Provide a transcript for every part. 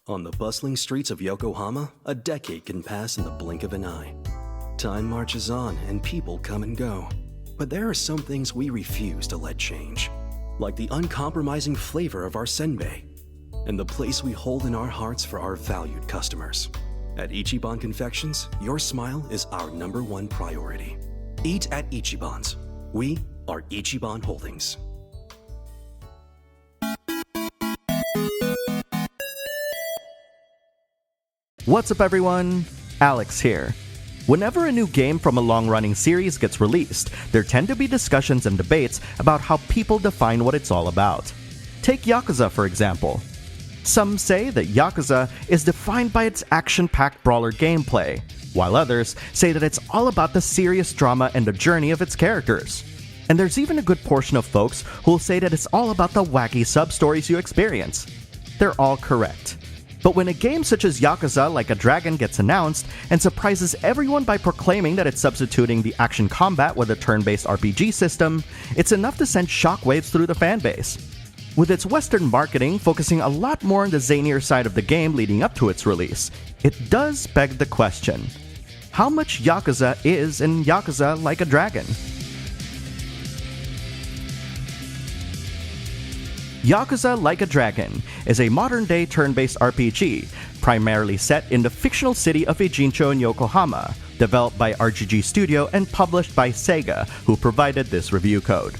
On the bustling streets of Yokohama, a decade can pass in the blink of an eye. Time marches on and people come and go. But there are some things we refuse to let change, like the uncompromising flavor of our senbei and the place we hold in our hearts for our valued customers. At Ichiban Confections, your smile is our #1 priority. Eat at Ichiban's. We are Ichiban Holdings. What's up everyone? Alex here. Whenever a new game from a long-running series gets released, there tend to be discussions and debates about how people define what it's all about. Take Yakuza for example. Some say that Yakuza is defined by its action-packed brawler gameplay, while others say that it's all about the serious drama and the journey of its characters. And there's even a good portion of folks who'll say that it's all about the wacky sub-stories you experience. They're all correct. But when a game such as Yakuza Like a Dragon gets announced and surprises everyone by proclaiming that it's substituting the action combat with a turn-based RPG system, it's enough to send shockwaves through the fanbase. With its Western marketing focusing a lot more on the zanier side of the game leading up to its release, it does beg the question: how much Yakuza is in Yakuza Like a Dragon? Yakuza Like a Dragon is a modern-day turn-based RPG, primarily set in the fictional city of Ijincho in Yokohama, developed by RGG Studio and published by Sega, who provided this review code.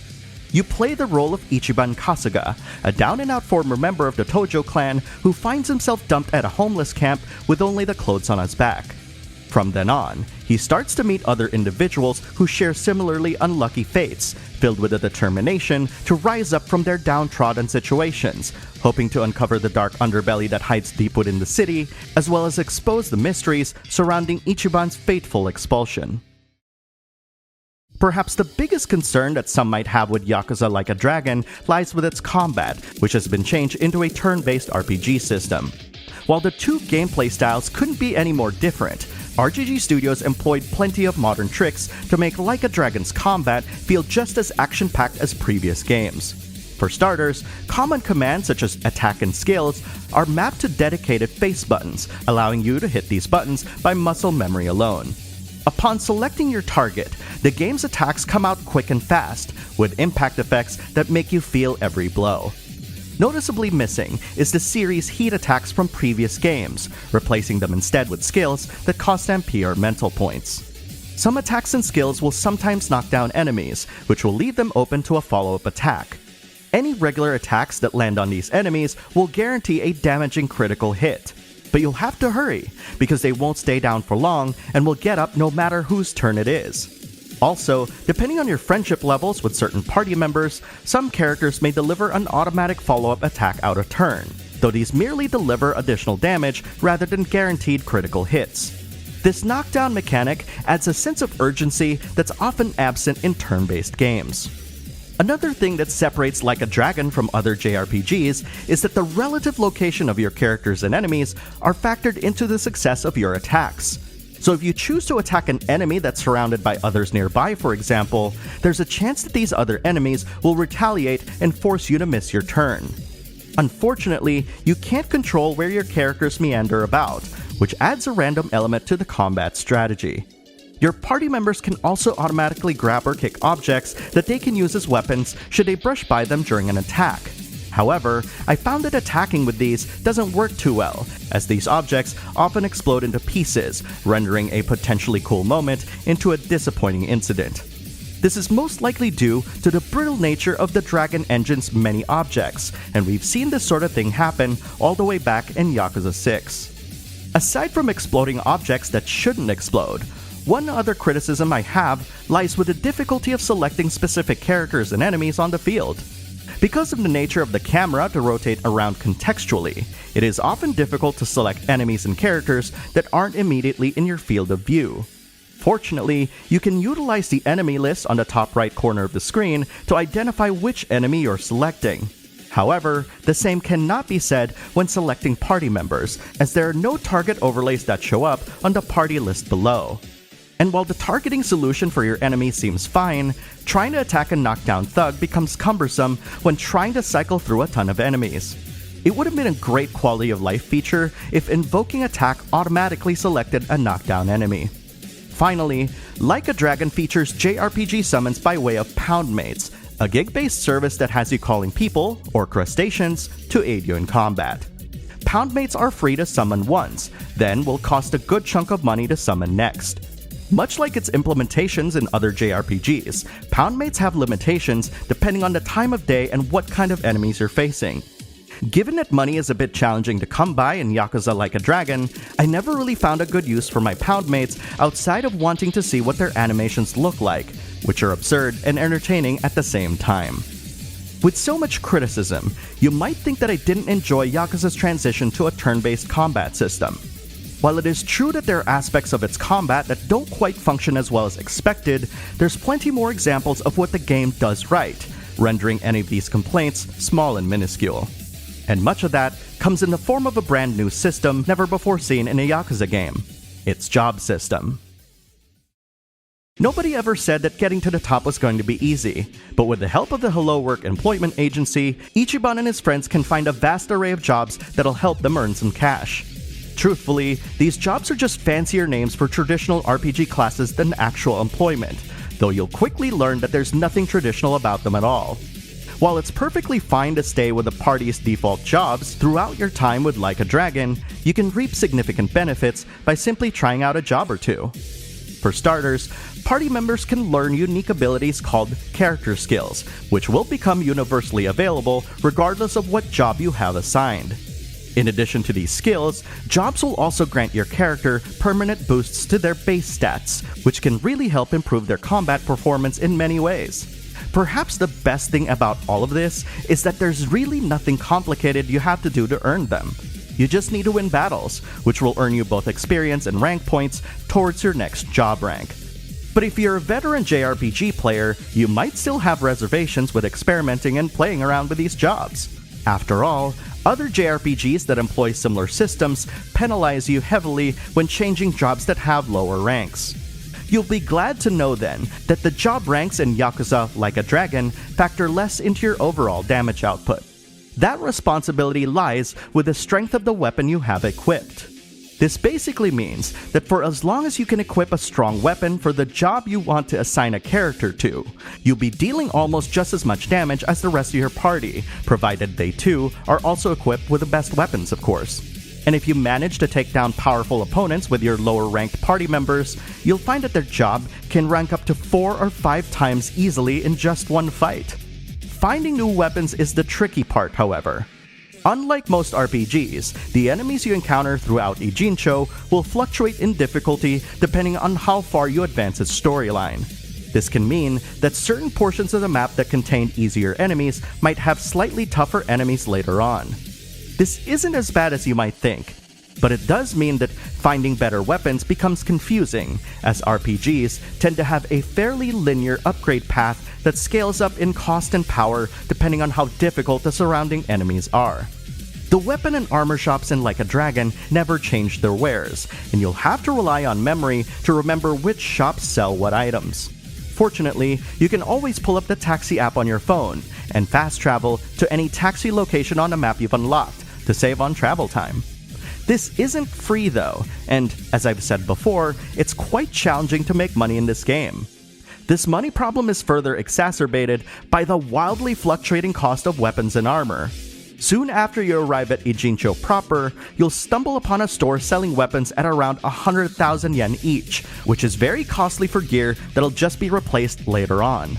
You play the role of Ichiban Kasuga, a down-and-out former member of the Tojo clan who finds himself dumped at a homeless camp with only the clothes on his back. From then on, he starts to meet other individuals who share similarly unlucky fates, filled with a determination to rise up from their downtrodden situations, hoping to uncover the dark underbelly that hides deep within the city, as well as expose the mysteries surrounding Ichiban's fateful expulsion. Perhaps the biggest concern that some might have with Yakuza Like a Dragon lies with its combat, which has been changed into a turn-based RPG system. While the two gameplay styles couldn't be any more different, RGG Studios employed plenty of modern tricks to make Like a Dragon's combat feel just as action-packed as previous games. For starters, common commands such as attack and skills are mapped to dedicated face buttons, allowing you to hit these buttons by muscle memory alone. Upon selecting your target, the game's attacks come out quick and fast, with impact effects that make you feel every blow. Noticeably missing is the series' heat attacks from previous games, replacing them instead with skills that cost MP or mental points. Some attacks and skills will sometimes knock down enemies, which will leave them open to a follow-up attack. Any regular attacks that land on these enemies will guarantee a damaging critical hit. But you'll have to hurry, because they won't stay down for long and will get up no matter whose turn it is. Also, depending on your friendship levels with certain party members, some characters may deliver an automatic follow-up attack out of turn, though these merely deliver additional damage rather than guaranteed critical hits. This knockdown mechanic adds a sense of urgency that's often absent in turn-based games. Another thing that separates Like a Dragon from other JRPGs is that the relative location of your characters and enemies are factored into the success of your attacks. So if you choose to attack an enemy that's surrounded by others nearby, for example, there's a chance that these other enemies will retaliate and force you to miss your turn. Unfortunately, you can't control where your characters meander about, which adds a random element to the combat strategy. Your party members can also automatically grab or kick objects that they can use as weapons should they brush by them during an attack. However, I found that attacking with these doesn't work too well, as these objects often explode into pieces, rendering a potentially cool moment into a disappointing incident. This is most likely due to the brittle nature of the Dragon Engine's many objects, and we've seen this sort of thing happen all the way back in Yakuza 6. Aside from exploding objects that shouldn't explode, one other criticism I have lies with the difficulty of selecting specific characters and enemies on the field. Because of the nature of the camera to rotate around contextually, it is often difficult to select enemies and characters that aren't immediately in your field of view. Fortunately, you can utilize the enemy list on the top right corner of the screen to identify which enemy you're selecting. However, the same cannot be said when selecting party members, as there are no target overlays that show up on the party list below. And while the targeting solution for your enemy seems fine, trying to attack a knockdown thug becomes cumbersome when trying to cycle through a ton of enemies. It would have been a great quality of life feature if invoking attack automatically selected a knockdown enemy. Finally, Like a Dragon features JRPG summons by way of Poundmates, a gig-based service that has you calling people, or crustaceans, to aid you in combat. Poundmates are free to summon once, then will cost a good chunk of money to summon next. Much like its implementations in other JRPGs, Poundmates have limitations depending on the time of day and what kind of enemies you're facing. Given that money is a bit challenging to come by in Yakuza Like a Dragon, I never really found a good use for my Poundmates outside of wanting to see what their animations look like, which are absurd and entertaining at the same time. With so much criticism, you might think that I didn't enjoy Yakuza's transition to a turn-based combat system. While it is true that there are aspects of its combat that don't quite function as well as expected, there's plenty more examples of what the game does right, rendering any of these complaints small and minuscule. And much of that comes in the form of a brand new system never before seen in a Yakuza game: its job system. Nobody ever said that getting to the top was going to be easy, but with the help of the Hello Work employment agency, Ichiban and his friends can find a vast array of jobs that'll help them earn some cash. Truthfully, these jobs are just fancier names for traditional RPG classes than actual employment, though you'll quickly learn that there's nothing traditional about them at all. While it's perfectly fine to stay with the party's default jobs throughout your time with Like a Dragon, you can reap significant benefits by simply trying out a job or two. For starters, party members can learn unique abilities called character skills, which will become universally available regardless of what job you have assigned. In addition to these skills, jobs will also grant your character permanent boosts to their base stats, which can really help improve their combat performance in many ways. Perhaps the best thing about all of this is that there's really nothing complicated you have to do to earn them. You just need to win battles, which will earn you both experience and rank points towards your next job rank. But if you're a veteran JRPG player, you might still have reservations with experimenting and playing around with these jobs. After all, other JRPGs that employ similar systems penalize you heavily when changing jobs that have lower ranks. You'll be glad to know then that the job ranks in Yakuza Like a Dragon factor less into your overall damage output. That responsibility lies with the strength of the weapon you have equipped. This basically means that for as long as you can equip a strong weapon for the job you want to assign a character to, you'll be dealing almost just as much damage as the rest of your party, provided they too are also equipped with the best weapons, of course. And if you manage to take down powerful opponents with your lower ranked party members, you'll find that their job can rank up to 4 or 5 times easily in just one fight. Finding new weapons is the tricky part, however. Unlike most RPGs, the enemies you encounter throughout Ijincho will fluctuate in difficulty depending on how far you advance its storyline. This can mean that certain portions of the map that contain easier enemies might have slightly tougher enemies later on. This isn't as bad as you might think, but it does mean that finding better weapons becomes confusing, as RPGs tend to have a fairly linear upgrade path that scales up in cost and power depending on how difficult the surrounding enemies are. The weapon and armor shops in Like a Dragon never change their wares, and you'll have to rely on memory to remember which shops sell what items. Fortunately, you can always pull up the taxi app on your phone and fast travel to any taxi location on the map you've unlocked to save on travel time. This isn't free though, and as I've said before, it's quite challenging to make money in this game. This money problem is further exacerbated by the wildly fluctuating cost of weapons and armor. Soon after you arrive at Ijincho proper, you'll stumble upon a store selling weapons at around 100,000 yen each, which is very costly for gear that'll just be replaced later on.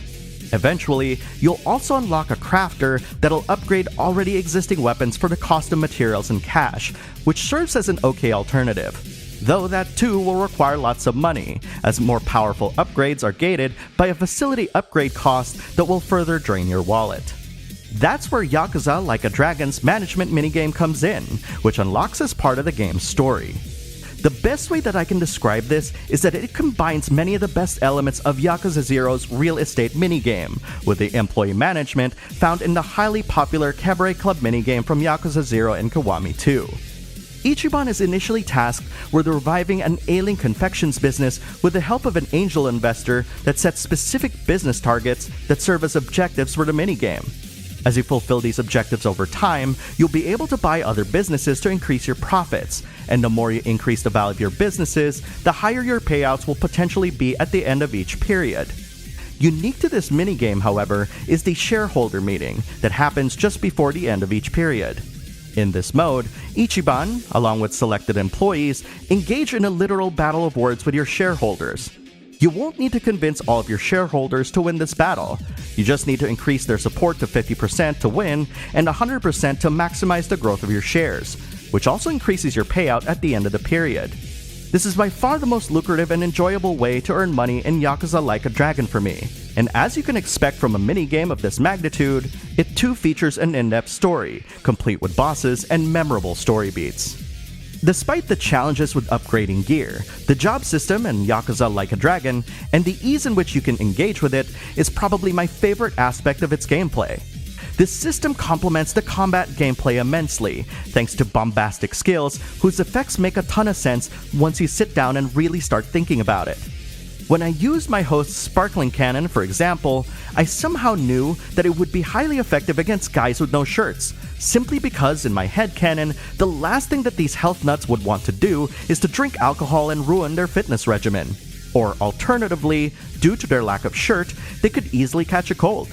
Eventually, you'll also unlock a crafter that'll upgrade already existing weapons for the cost of materials and cash, which serves as an okay alternative. Though that too will require lots of money, as more powerful upgrades are gated by a facility upgrade cost that will further drain your wallet. That's where Yakuza Like a Dragon's management minigame comes in, which unlocks as part of the game's story. The best way that I can describe this is that it combines many of the best elements of Yakuza 0's real estate minigame, with the employee management found in the highly popular Cabaret Club minigame from Yakuza 0 and Kiwami 2. Ichiban is initially tasked with reviving an ailing confections business with the help of an angel investor that sets specific business targets that serve as objectives for the minigame. As you fulfill these objectives over time, you'll be able to buy other businesses to increase your profits, and the more you increase the value of your businesses, the higher your payouts will potentially be at the end of each period. Unique to this minigame, however, is the shareholder meeting that happens just before the end of each period. In this mode, Ichiban, along with selected employees, engage in a literal battle of words with your shareholders. You won't need to convince all of your shareholders to win this battle. You just need to increase their support to 50% to win and 100% to maximize the growth of your shares, which also increases your payout at the end of the period. This is by far the most lucrative and enjoyable way to earn money in Yakuza Like a Dragon for me. And as you can expect from a minigame of this magnitude, it too features an in-depth story, complete with bosses and memorable story beats. Despite the challenges with upgrading gear, the job system in Yakuza Like a Dragon, and the ease in which you can engage with it, is probably my favorite aspect of its gameplay. This system complements the combat gameplay immensely, thanks to bombastic skills whose effects make a ton of sense once you sit down and really start thinking about it. When I used my host's sparkling cannon, for example, I somehow knew that it would be highly effective against guys with no shirts, simply because in my headcanon, the last thing that these health nuts would want to do is to drink alcohol and ruin their fitness regimen. Or alternatively, due to their lack of shirt, they could easily catch a cold.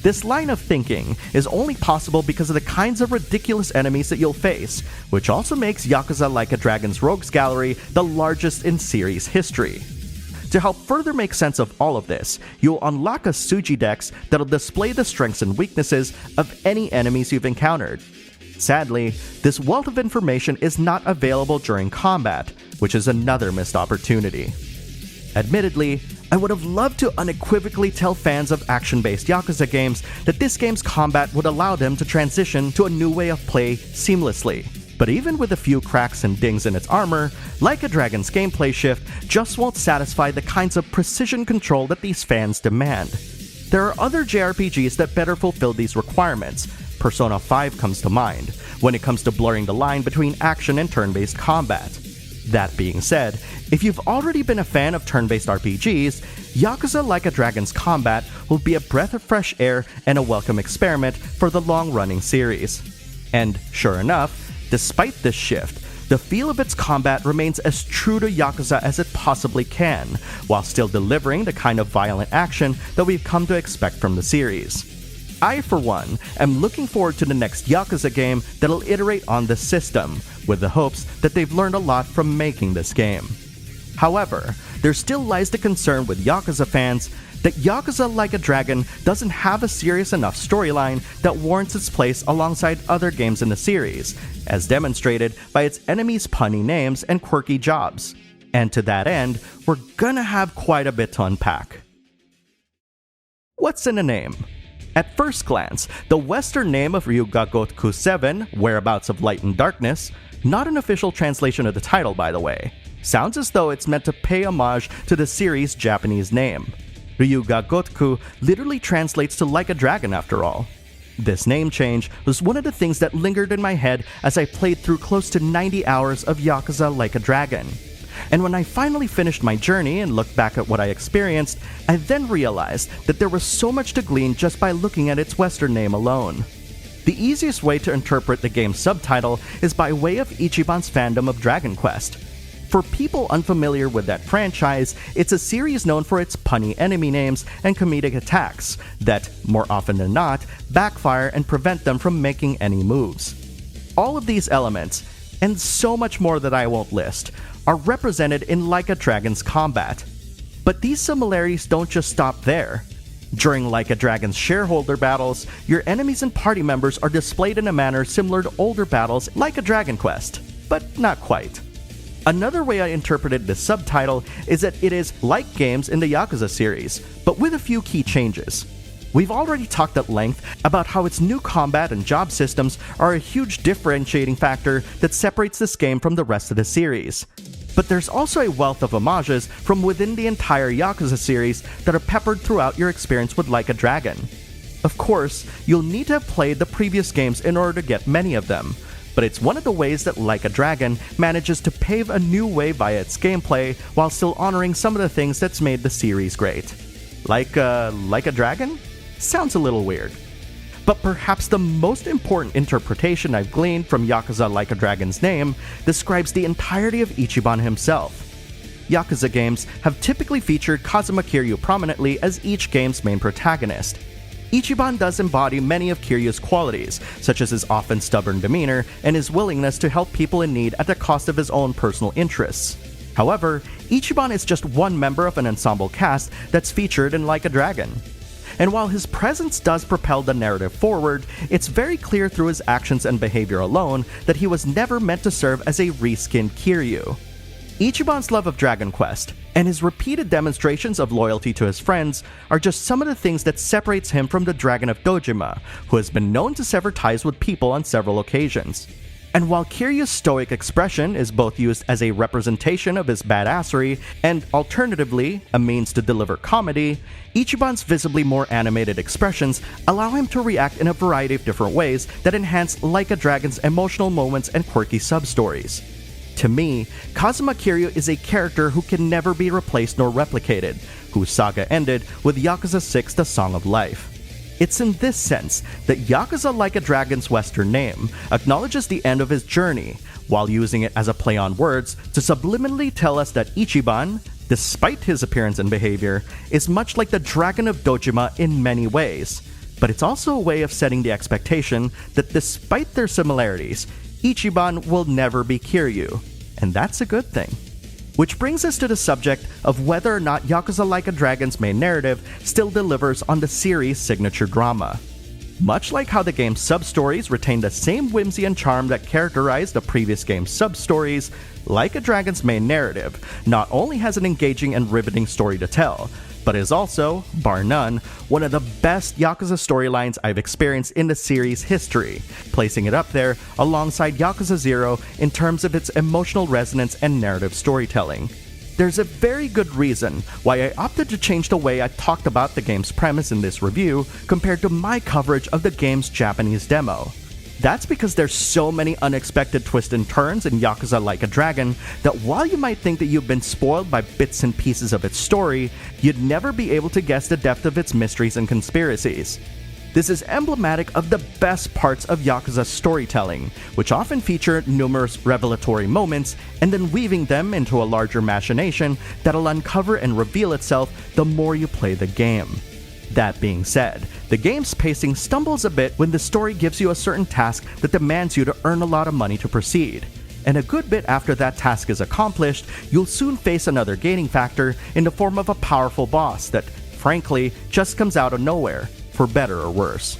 This line of thinking is only possible because of the kinds of ridiculous enemies that you'll face, which also makes Yakuza Like a Dragon's Rogues Gallery the largest in series history. To help further make sense of all of this, you'll unlock a Suji Dex that'll display the strengths and weaknesses of any enemies you've encountered. Sadly, this wealth of information is not available during combat, which is another missed opportunity. Admittedly, I would have loved to unequivocally tell fans of action-based Yakuza games that this game's combat would allow them to transition to a new way of play seamlessly. But even with a few cracks and dings in its armor, Like a Dragon's gameplay shift just won't satisfy the kinds of precision control that these fans demand. There are other JRPGs that better fulfill these requirements. Persona 5 comes to mind, when it comes to blurring the line between action and turn-based combat. That being said, if you've already been a fan of turn-based RPGs, Yakuza Like a Dragon's combat will be a breath of fresh air and a welcome experiment for the long-running series. And sure enough, despite this shift, the feel of its combat remains as true to Yakuza as it possibly can, while still delivering the kind of violent action that we've come to expect from the series. I, for one, am looking forward to the next Yakuza game that'll iterate on this system, with the hopes that they've learned a lot from making this game. However, there still lies the concern with Yakuza fans that Yakuza Like a Dragon doesn't have a serious enough storyline that warrants its place alongside other games in the series, as demonstrated by its enemies' punny names and quirky jobs. And to that end, we're gonna have quite a bit to unpack. What's in a name? At first glance, the Western name of Ryuga Gotoku 7, Whereabouts of Light and Darkness, not an official translation of the title by the way, sounds as though it's meant to pay homage to the series' Japanese name. Ryuga Gotoku literally translates to like a dragon after all. This name change was one of the things that lingered in my head as I played through close to 90 hours of Yakuza Like a Dragon. And when I finally finished my journey and looked back at what I experienced, I then realized that there was so much to glean just by looking at its Western name alone. The easiest way to interpret the game's subtitle is by way of Ichiban's fandom of Dragon Quest. For people unfamiliar with that franchise, it's a series known for its punny enemy names and comedic attacks that, more often than not, backfire and prevent them from making any moves. All of these elements, and so much more that I won't list, are represented in Like a Dragon's combat. But these similarities don't just stop there. During Like a Dragon's shareholder battles, your enemies and party members are displayed in a manner similar to older battles like a Dragon Quest, but not quite. Another way I interpreted this subtitle is that it is like games in the Yakuza series, but with a few key changes. We've already talked at length about how its new combat and job systems are a huge differentiating factor that separates this game from the rest of the series. But there's also a wealth of homages from within the entire Yakuza series that are peppered throughout your experience with Like a Dragon. Of course, you'll need to have played the previous games in order to get many of them, but it's one of the ways that Like a Dragon manages to pave a new way via its gameplay while still honoring some of the things that's made the series great. Like a dragon? Sounds a little weird. But perhaps the most important interpretation I've gleaned from Yakuza Like a Dragon's name describes the entirety of Ichiban himself. Yakuza games have typically featured Kazuma Kiryu prominently as each game's main protagonist. Ichiban does embody many of Kiryu's qualities, such as his often stubborn demeanor and his willingness to help people in need at the cost of his own personal interests. However, Ichiban is just one member of an ensemble cast that's featured in Like a Dragon. And while his presence does propel the narrative forward, it's very clear through his actions and behavior alone that he was never meant to serve as a reskinned Kiryu. Ichiban's love of Dragon Quest and his repeated demonstrations of loyalty to his friends are just some of the things that separates him from the Dragon of Dojima, who has been known to sever ties with people on several occasions. And while Kiryu's stoic expression is both used as a representation of his badassery and, alternatively, a means to deliver comedy, Ichiban's visibly more animated expressions allow him to react in a variety of different ways that enhance Like a Dragon's emotional moments and quirky sub-stories. To me, Kazuma Kiryu is a character who can never be replaced nor replicated, whose saga ended with Yakuza 6: The Song of Life. It's in this sense that Yakuza Like a Dragon's Western name acknowledges the end of his journey, while using it as a play on words to subliminally tell us that Ichiban, despite his appearance and behavior, is much like the Dragon of Dojima in many ways. But it's also a way of setting the expectation that despite their similarities, Ichiban will never be Kiryu, and that's a good thing. Which brings us to the subject of whether or not Yakuza Like a Dragon's main narrative still delivers on the series' signature drama. Much like how the game's sub-stories retain the same whimsy and charm that characterized the previous game's sub-stories, Like a Dragon's main narrative not only has an engaging and riveting story to tell, but is also, bar none, one of the best Yakuza storylines I've experienced in the series' history, placing it up there alongside Yakuza 0 in terms of its emotional resonance and narrative storytelling. There's a very good reason why I opted to change the way I talked about the game's premise in this review compared to my coverage of the game's Japanese demo. That's because there's so many unexpected twists and turns in Yakuza Like a Dragon that while you might think that you've been spoiled by bits and pieces of its story, you'd never be able to guess the depth of its mysteries and conspiracies. This is emblematic of the best parts of Yakuza's storytelling, which often feature numerous revelatory moments and then weaving them into a larger machination that'll uncover and reveal itself the more you play the game. That being said, the game's pacing stumbles a bit when the story gives you a certain task that demands you to earn a lot of money to proceed. And a good bit after that task is accomplished, you'll soon face another gating factor in the form of a powerful boss that, frankly, just comes out of nowhere, for better or worse.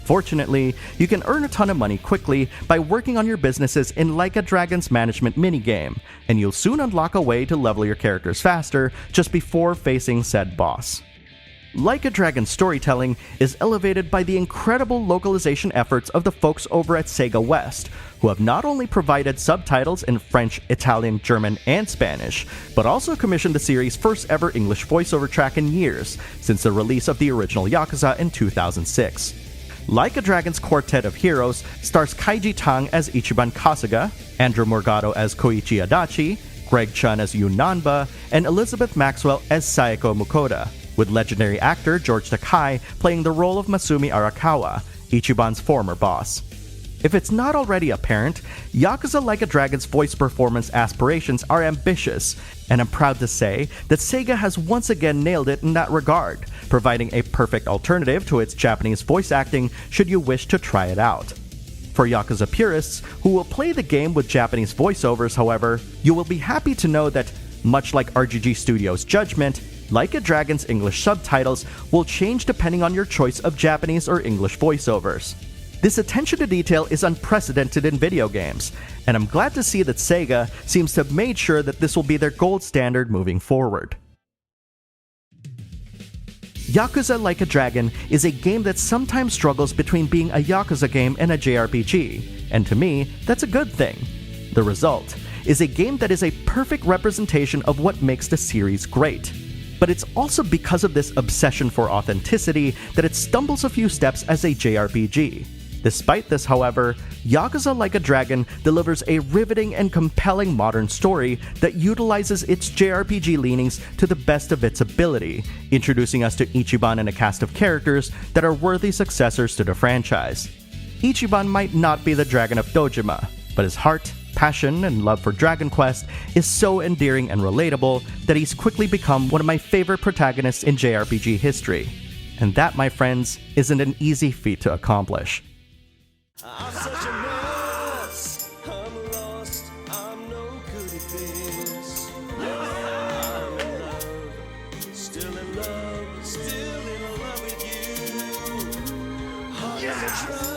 Fortunately, you can earn a ton of money quickly by working on your businesses in Like a Dragon's management minigame, and you'll soon unlock a way to level your characters faster just before facing said boss. Like a Dragon's storytelling is elevated by the incredible localization efforts of the folks over at Sega West, who have not only provided subtitles in French, Italian, German, and Spanish, but also commissioned the series' first ever English voiceover track in years, since the release of the original Yakuza in 2006. Like a Dragon's quartet of heroes stars Kaiji Tang as Ichiban Kasuga, Andrew Morgado as Koichi Adachi, Greg Chun as Yun Nanba, and Elizabeth Maxwell as Sayako Mukoda, with legendary actor George Takei playing the role of Masumi Arakawa, Ichiban's former boss. If it's not already apparent, Yakuza Like a Dragon's voice performance aspirations are ambitious, and I'm proud to say that Sega has once again nailed it in that regard, providing a perfect alternative to its Japanese voice acting should you wish to try it out. For Yakuza purists who will play the game with Japanese voiceovers, however, you will be happy to know that, much like RGG Studios' Judgment, Like a Dragon's English subtitles will change depending on your choice of Japanese or English voiceovers. This attention to detail is unprecedented in video games, and I'm glad to see that Sega seems to have made sure that this will be their gold standard moving forward. Yakuza Like a Dragon is a game that sometimes struggles between being a Yakuza game and a JRPG, and to me, that's a good thing. The result is a game that is a perfect representation of what makes the series great. But it's also because of this obsession for authenticity that it stumbles a few steps as a JRPG. Despite this, however, Yakuza Like a Dragon delivers a riveting and compelling modern story that utilizes its JRPG leanings to the best of its ability, introducing us to Ichiban and a cast of characters that are worthy successors to the franchise. Ichiban might not be the Dragon of Dojima, but his heart, passion, and love for Dragon Quest is so endearing and relatable that he's quickly become one of my favorite protagonists in JRPG history. And that, my friends, isn't an easy feat to accomplish. I'm such a mess. I'm lost. I'm no good at this. I'm in love. Still in love. Still in love with you. Hard as a drum.